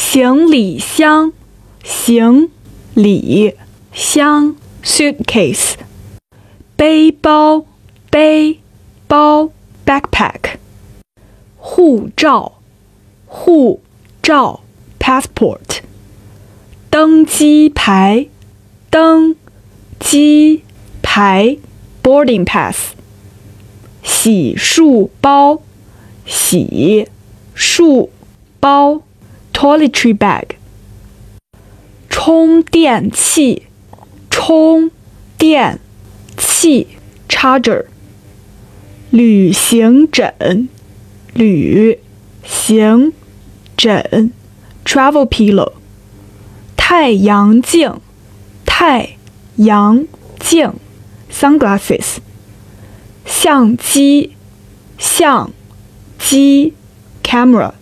行李箱，行李箱 suitcase， 背包，背包 backpack， 护照，护照 passport， 登机牌，登机牌 boarding pass， 洗漱包，洗漱包 toiletry bag， 充电器，充电器 charger， 旅行枕，旅行枕 travel pillow， 太阳镜，太阳镜 sunglasses， 相机，相机 camera，